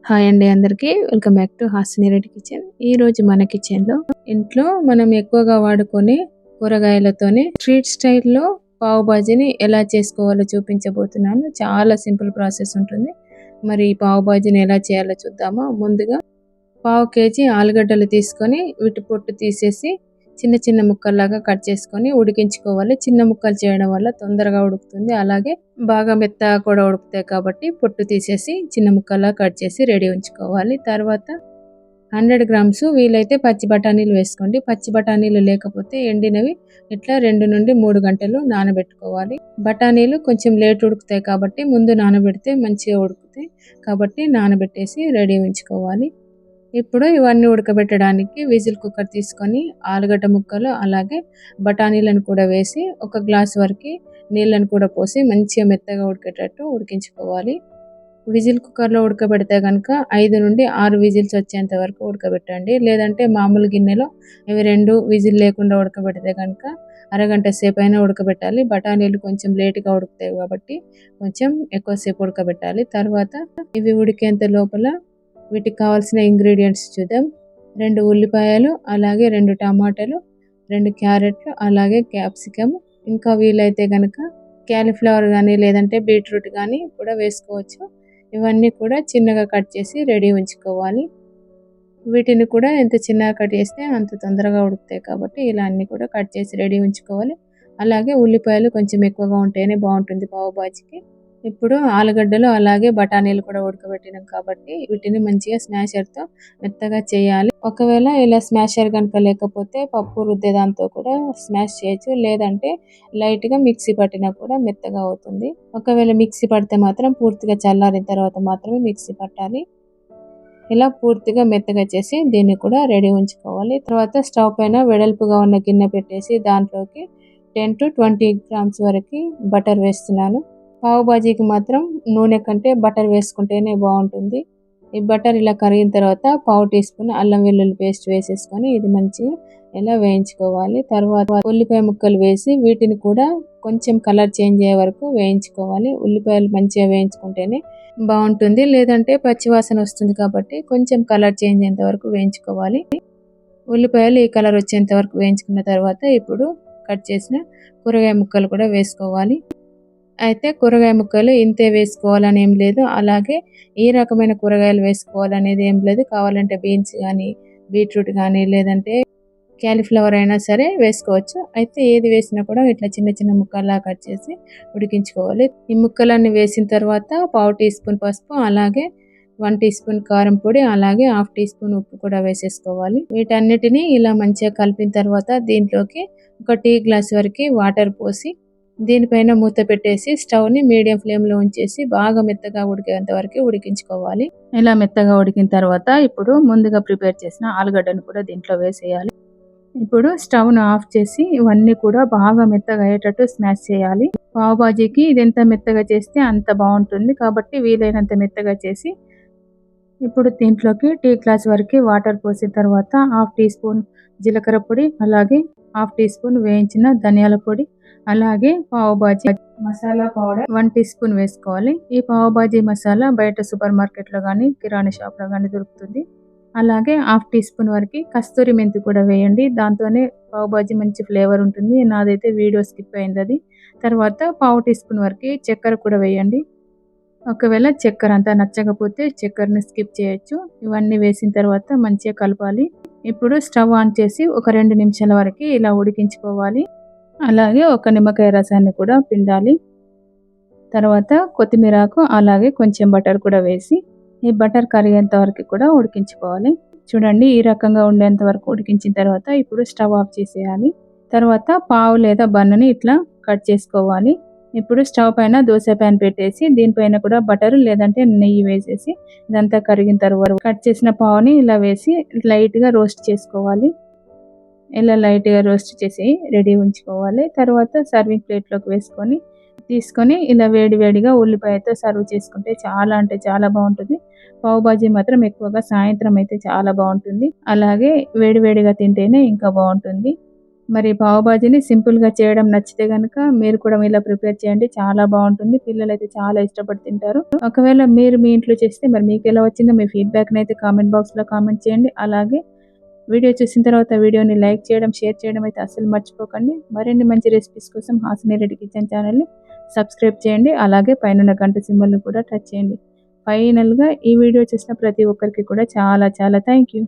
Hi అండి అందరికీ. Welcome back to Hasini Reddy kitchen. ఈరోజు మన కిచెన్లో ఇంట్లో మనం ఎక్కువగా వాడుకునే కూరగాయలతోనే స్ట్రీట్ స్టైల్లో పావు బాజీని ఎలా చేసుకోవాలో చూపించబోతున్నాను. చాలా సింపుల్ ప్రాసెస్ ఉంటుంది. మరి ఈ పావు బాజీని ఎలా చేయాలో చూద్దామా. ముందుగా పావు కేజీ ఆలుగడ్డలు తీసుకొని వీటి పొట్టు తీసేసి చిన్న చిన్న ముక్కల్లాగా కట్ చేసుకొని ఉడికించుకోవాలి. చిన్న ముక్కలు చేయడం వల్ల తొందరగా ఉడుకుతుంది, అలాగే బాగా మెత్తగా కూడా ఉడుకుతాయి. కాబట్టి పొట్టు తీసేసి చిన్న ముక్కల్లా కట్ చేసి రెడీ ఉంచుకోవాలి. తర్వాత 100 గ్రామ్స్ వీలైతే పచ్చి బఠానీలు వేసుకోండి. పచ్చి బఠానీలు లేకపోతే ఎండినవి ఇట్లా 2 నుండి 3 గంటలు నానబెట్టుకోవాలి. బఠానీలు కొంచెం లేట్ ఉడుకుతాయి కాబట్టి ముందు నానబెడితే మంచిగా ఉడుకుతాయి. కాబట్టి నానబెట్టేసి రెడీ ఉంచుకోవాలి. ఇప్పుడు ఇవన్నీ ఉడకబెట్టడానికి విజిల్ కుక్కర్ తీసుకొని ఆలుగడ్డ ముక్కలు అలాగే బఠానీలను కూడా వేసి ఒక గ్లాస్ వరకు నీళ్ళను కూడా పోసి మంచిగా మెత్తగా ఉడికేటట్టు ఉడికించుకోవాలి. విజిల్ కుక్కర్లో ఉడకబెడితే కనుక 5 నుండి 6 విజిల్స్ వచ్చేంత వరకు ఉడకబెట్టండి. లేదంటే మామూలు గిన్నెలో ఇవి 2 విజిల్ లేకుండా ఉడకబెడితే కనుక అరగంట సేపు అయినా ఉడకబెట్టాలి. బఠానీలు కొంచెం లేటుగా ఉడుకుతాయి కాబట్టి కొంచెం ఎక్కువసేపు ఉడకబెట్టాలి. తర్వాత ఇవి ఉడికేంత లోపల వీటికి కావాల్సిన ఇంగ్రీడియంట్స్ చూద్దాం. 2 ఉల్లిపాయలు, అలాగే 2 టమాటాలు, 2 క్యారెట్లు, అలాగే క్యాప్సికమ్, ఇంకా వీలైతే కనుక క్యాలీఫ్లవర్ కానీ లేదంటే బీట్రూట్ కానీ కూడా వేసుకోవచ్చు. ఇవన్నీ కూడా చిన్నగా కట్ చేసి రెడీ ఉంచుకోవాలి. వీటిని కూడా ఎంత చిన్నగా కట్ చేస్తే అంత తొందరగా ఉడుకుతాయి కాబట్టి ఇలా అన్ని కూడా కట్ చేసి రెడీ ఉంచుకోవాలి. అలాగే ఉల్లిపాయలు కొంచెం ఎక్కువగా ఉంటేనే బాగుంటుంది పావు బాజీకి. ఇప్పుడు ఆలుగడ్డలు అలాగే బఠానీలు కూడా ఉడకబెట్టినాం కాబట్టి వీటిని మంచిగా స్మాషర్తో మెత్తగా చేయాలి. ఒకవేళ ఇలా స్మాషర్ కనుక లేకపోతే పప్పు రుద్దే దాంతో కూడా స్మాష్ చేయొచ్చు, లేదంటే లైట్గా మిక్సీ పట్టినా కూడా మెత్తగా అవుతుంది. ఒకవేళ మిక్సీ పడితే మాత్రం పూర్తిగా చల్లారిన తర్వాత మాత్రమే మిక్సీ పట్టాలి. ఇలా పూర్తిగా మెత్తగా చేసి దీన్ని కూడా రెడీ ఉంచుకోవాలి. తర్వాత స్టవ్ పైన వెడల్పుగా ఉన్న గిన్నె పెట్టేసి దాంట్లోకి 10 to 20 గ్రామ్స్ వరకు బటర్ వేస్తున్నాను. పావు బాజీకి మాత్రం నూనె కంటే బటర్ వేసుకుంటేనే బాగుంటుంది. ఈ బటర్ ఇలా కరిగిన తర్వాత పావు టీ స్పూన్ అల్లం వెల్లుల్లి పేస్ట్ వేసేసుకొని ఇది మంచిగా ఇలా వేయించుకోవాలి. తర్వాత ఉల్లిపాయ ముక్కలు వేసి వీటిని కూడా కొంచెం కలర్ చేంజ్ అయ్యే వరకు వేయించుకోవాలి. ఉల్లిపాయలు మంచిగా వేయించుకుంటేనే బాగుంటుంది, లేదంటే పచ్చివాసన వస్తుంది కాబట్టి కొంచెం కలర్ చేంజ్ అయ్యేంత వరకు వేయించుకోవాలి. ఉల్లిపాయలు ఈ కలర్ వచ్చేంత వరకు వేయించుకున్న తర్వాత ఇప్పుడు కట్ చేసిన కూరగాయ ముక్కలు కూడా వేసుకోవాలి. అయితే కూరగాయ ముక్కలు ఇంతే వేసుకోవాలని ఏం లేదు, అలాగే ఈ రకమైన కూరగాయలు వేసుకోవాలనేది ఏం లేదు. కావాలంటే బీన్స్ కానీ బీట్రూట్ కానీ లేదంటే క్యాలీఫ్లవర్ అయినా సరే వేసుకోవచ్చు. అయితే ఏది వేసినా కూడా ఇట్లా చిన్న చిన్న ముక్కల్లా కట్ చేసి ఉడికించుకోవాలి. ఈ ముక్కలన్నీ వేసిన తర్వాత పావు టీ స్పూన్ పసుపు, అలాగే 1 టీ స్పూన్ కారం పొడి, అలాగే హాఫ్ టీ స్పూన్ ఉప్పు కూడా వేసేసుకోవాలి. వీటన్నిటిని ఇలా మంచిగా కలిపిన తర్వాత దీంట్లోకి ఒక టీ గ్లాస్ వరకు వాటర్ పోసి దీనిపైన మూత పెట్టేసి స్టవ్ని మీడియం ఫ్లేమ్లో ఉంచేసి బాగా మెత్తగా ఉడికేంత వరకు ఉడికించుకోవాలి. ఇలా మెత్తగా ఉడికిన తర్వాత ఇప్పుడు ముందుగా ప్రిపేర్ చేసిన ఆలుగడ్డను కూడా దీంట్లో వేసేయాలి. ఇప్పుడు స్టవ్ను ఆఫ్ చేసి ఇవన్నీ కూడా బాగా మెత్తగా అయ్యేటట్టు స్మాష్ చేయాలి. పావు బాజీకి ఇది ఎంత మెత్తగా చేస్తే అంత బాగుంటుంది కాబట్టి వీలైనంత మెత్తగా చేసి ఇప్పుడు దీంట్లోకి టీ గ్లాస్ వరకు వాటర్ పోసిన తర్వాత హాఫ్ టీ స్పూన్ జీలకర్ర పొడి, అలాగే హాఫ్ టీ స్పూన్ వేయించిన ధనియాల పొడి, అలాగే pav bhaji masala powder 1 teaspoon వేసుకోవాలి. ఈ పావు బాజీ మసాలా బయట సూపర్ మార్కెట్లో కానీ కిరాణా షాప్లో కానీ దొరుకుతుంది. అలాగే హాఫ్ టీ స్పూన్ వరకు కస్తూరి మెంతి కూడా వేయండి. దాంతోనే పావు బాజీ మంచి ఫ్లేవర్ ఉంటుంది. నాదైతే వీడియో స్కిప్ అయింది అది. తర్వాత పావు టీ స్పూన్ వరకు చక్కెర కూడా వేయండి. ఒకవేళ చక్కెర అంతా నచ్చకపోతే చక్కెరని స్కిప్ చేయొచ్చు. ఇవన్నీ వేసిన తర్వాత మంచిగా కలపాలి. ఇప్పుడు స్టవ్ ఆన్ చేసి ఒక 2 నిమిషాల వరకు ఇలా ఉడికించుకోవాలి. అలాగే ఒక నిమ్మకాయ రసాన్ని కూడా పిండాలి. తర్వాత కొత్తిమీరాకు అలాగే కొంచెం బటర్ కూడా వేసి ఈ బటర్ కరిగేంత వరకు కూడా ఉడికించుకోవాలి. చూడండి ఈ రకంగా ఉండేంత వరకు ఉడికించిన తర్వాత ఇప్పుడు స్టవ్ ఆఫ్ చేసేయాలి. తర్వాత పావు లేదా బన్నుని ఇట్లా కట్ చేసుకోవాలి. ఇప్పుడు స్టవ్ పైన దోశ ప్యాన్ పెట్టేసి దీనిపైన కూడా బటర్ లేదంటే నెయ్యి వేసేసి ఇదంతా కరిగిన తర్వాత కట్ చేసిన పావుని ఇలా వేసి లైట్గా రోస్ట్ చేసుకోవాలి. ఇలా లైట్గా రోస్ట్ చేసి రెడీ ఉంచుకోవాలి. తర్వాత సర్వింగ్ ప్లేట్లోకి తీసుకొని ఇలా వేడివేడిగా ఉల్లిపాయతో సర్వ్ చేసుకుంటే చాలా అంటే చాలా బాగుంటుంది. పావు బాజీ మాత్రం ఎక్కువగా సాయంత్రం అయితే చాలా బాగుంటుంది, అలాగే వేడివేడిగా తింటేనే ఇంకా బాగుంటుంది. మరి పావు బాజీని సింపుల్గా చేయడం నచ్చితే కనుక మీరు కూడా ఇలా ప్రిపేర్ చేయండి, చాలా బాగుంటుంది. పిల్లలైతే చాలా ఇష్టపడి తింటారు. ఒకవేళ మీరు మీ ఇంట్లో చేస్తే మరి మీకు ఎలా వచ్చిందో మీ ఫీడ్బ్యాక్ని అయితే కామెంట్ బాక్స్లో కామెంట్ చేయండి. అలాగే వీడియో చూసిన తర్వాత వీడియోని లైక్ చేయడం, షేర్ చేయడం అయితే అస్సలు మర్చిపోకండి. మరిన్ని మంచి రెసిపీస్ కోసం హాసిని రెడ్డి కిచెన్ ఛానల్ని సబ్స్క్రైబ్ చేయండి. అలాగే పైన గంట సింబల్ని కూడా టచ్ చేయండి. ఫైనల్గా ఈ వీడియో చూసిన ప్రతి ఒక్కరికి కూడా చాలా చాలా థ్యాంక్ యూ.